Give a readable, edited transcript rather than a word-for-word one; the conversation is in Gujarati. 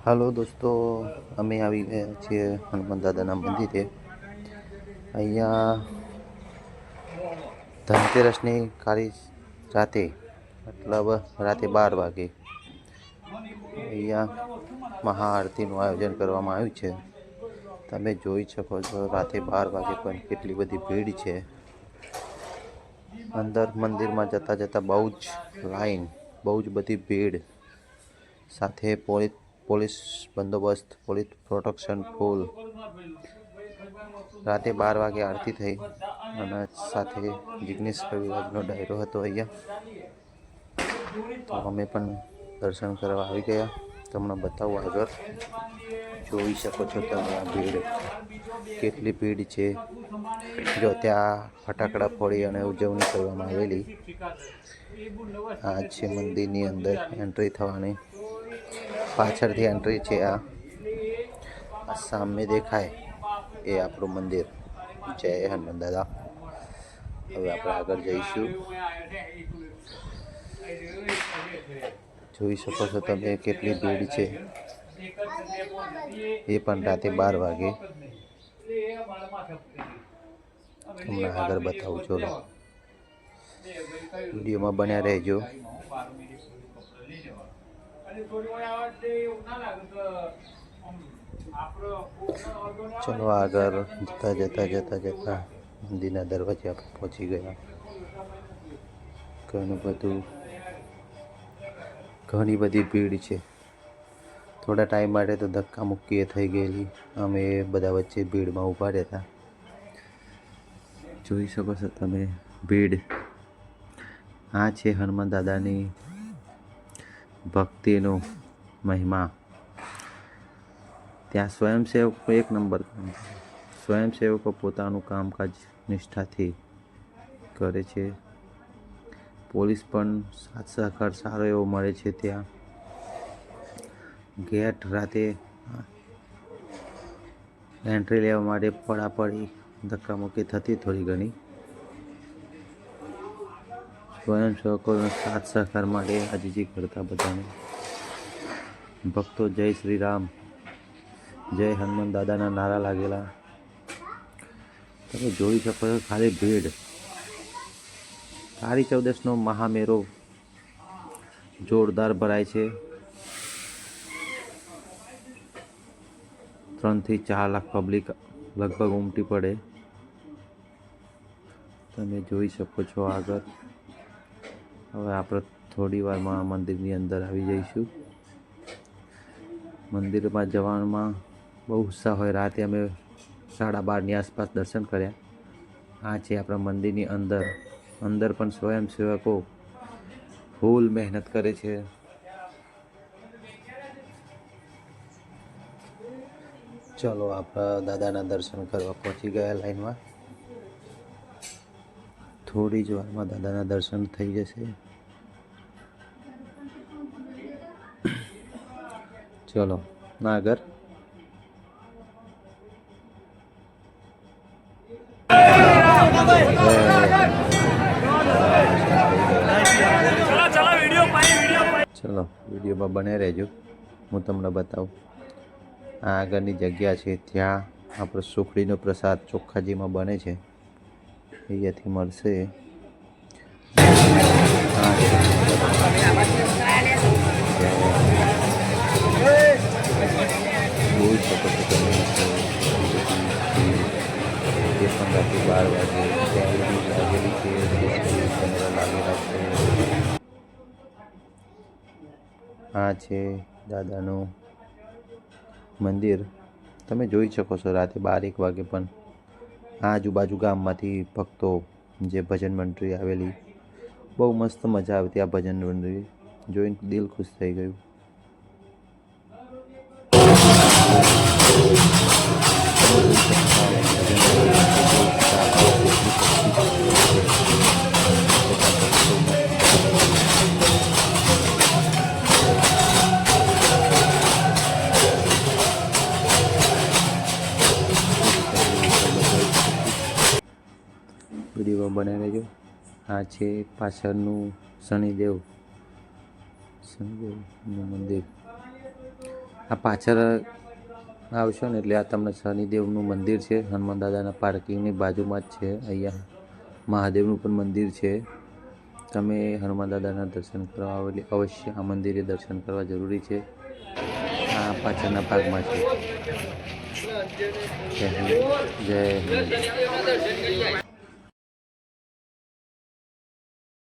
હાલો દોસ્તો, અમે આવી ગયા છીએ હનુમાન દાદાના મંદિરે. અહીંયા ધનતેરસની કાળી રાતે મતલબ રાતે 12 વાગે અહીંયા મહાઆરતીનું આયોજન કરવામાં આવ્યું છે. તમે જોઈ શકો છો રાતે 12 વાગે પણ કેટલી બધી ભીડ છે. અંદર મંદિરમાં જતાં જતાં બહુ જ લાઈન, બહુ જ બધી ભીડ, સાથે પોલીસ બંદોબસ્ત, પોલીસ પ્રોટેક્શન ફૂલ. રાતે 12 વાગે આરતી થઈ અને સાથે જિગ્નેશ કવિરાજનો ડાયરો હતો અહીંયા. તો અમે પણ દર્શન કરવા આવી ગયા. તમને બતાવું આગળ. જોઈ શકો છો તમે આ ભીડ, કેટલી ભીડ છે. જો ત્યાં ફટાકડા ફોડી અને ઉજવણી કરવામાં આવેલી. આ છે મંદિરની અંદર એન્ટ્રી થવાની. પાછળથી એન્ટ્રી છે. આ સામે દેખાય એ આપણું મંદિર. જય હનુમાન દાદા. હવે આપણે આગળ જઈશું. જોઈ શકો છો તમે કેટલી ભીડ છે. એ પણ રાતે 12 વાગે. તમને આગળ બતાવું. ચલો, વિડીયોમાં બન્યા રહેજો. ચલો આગળ જતા મંદિરના દરવાજે આપણે પહોંચી ગયા. ઘણી બધી ભીડ છે. થોડા ટાઈમ માટે તો ધક્કા મુક્કી થઈ ગયેલી. અમે બધા વચ્ચે ભીડમાં ઊભા રહેતા. જોઈ શકો છો તમે ભીડ. આ છે હનુમાન દાદાની ભક્તિનો મહિમા. ત્યાં સ્વયંસેવકો એક નંબર. સ્વયંસેવકો પોતાનું કામકાજ નિષ્ઠાથી કરે છે. પોલીસ પણ સાથ સહકાર સારો એવો મળે છે. ત્યાં ગેટ રાતે એન્ટ્રી લેવા માટે પડાપડી ધક્કામુક્કી થતી થોડી ઘણી. સ્વયંસેવકોનો સાથ સહકાર માટે આજીજી કરતા બધાને. ભક્તો જય શ્રી રામ, જય હનુમાન દાદાના નારા લાગેલા. તમે જોઈ શકો છો ખાલી ભીડ. કાળી ચૌદસનો મહામેળો જોરદાર ભરાય છે. 3 થી 4 લાખ પબ્લિક લગભગ ઉમટી પડે. તમે જોઈ શકો છો આગળ. હવે આપણે થોડી વારમાં મંદિરની અંદર આવી જઈશું. મંદિરમાં જવામાં બહુ ઉત્સાહ હોય. રાતે અમે 12:30ની આસપાસ દર્શન કર્યા. આ છે આપણા મંદિરની અંદર. અંદર પણ સ્વયંસેવકો ફૂલ મહેનત કરે છે. ચલો, આપણા દાદાના દર્શન કરવા પહોંચી ગયા લાઈનમાં. થોડી જ વારમાં દાદાના દર્શન થઈ જશે. ચલો આગળ. ચલો, વિડીયોમાં બને રહેજો. હું તમને બતાવું. આ આગળની જગ્યા છે. ત્યાં આપણો સુખડીનો પ્રસાદ ચોખ્ખાજીમાં બને છે. અહીંયાથી મળશે. જોઈ શકો છો તમે. એ પણ રાતે 12 વાગે ત્યાં લાગેલી છે. કેમેરા લાગેલા છે. આ છે દાદાનું મંદિર. તમે જોઈ શકો છો રાતે 12-1 વાગે પણ આજુબાજુ ગામમાંથી ભક્તો, જે ભજન મંડળી આવેલી, બહુ મસ્ત મજા આવતી. આ ભજન મંડળી જોઈને દિલ ખુશ થઈ ગયું. વિડીયોમાં બનાવી લેજો. આ છે પાછળનું શનિદેવનું મંદિર. આ પાછળ આવશો ને એટલે આ તમને શનિદેવનું મંદિર છે. હનુમાન દાદાના પાર્કિંગની બાજુમાં જ છે. અહીંયા મહાદેવનું પણ મંદિર છે. તમે હનુમાન દાદાના દર્શન કરવા આવેલી અવશ્ય આ મંદિરે દર્શન કરવા જરૂરી છે. આ પાછળના ભાગમાં છે. જય હિન્દ, જય હિન્દ.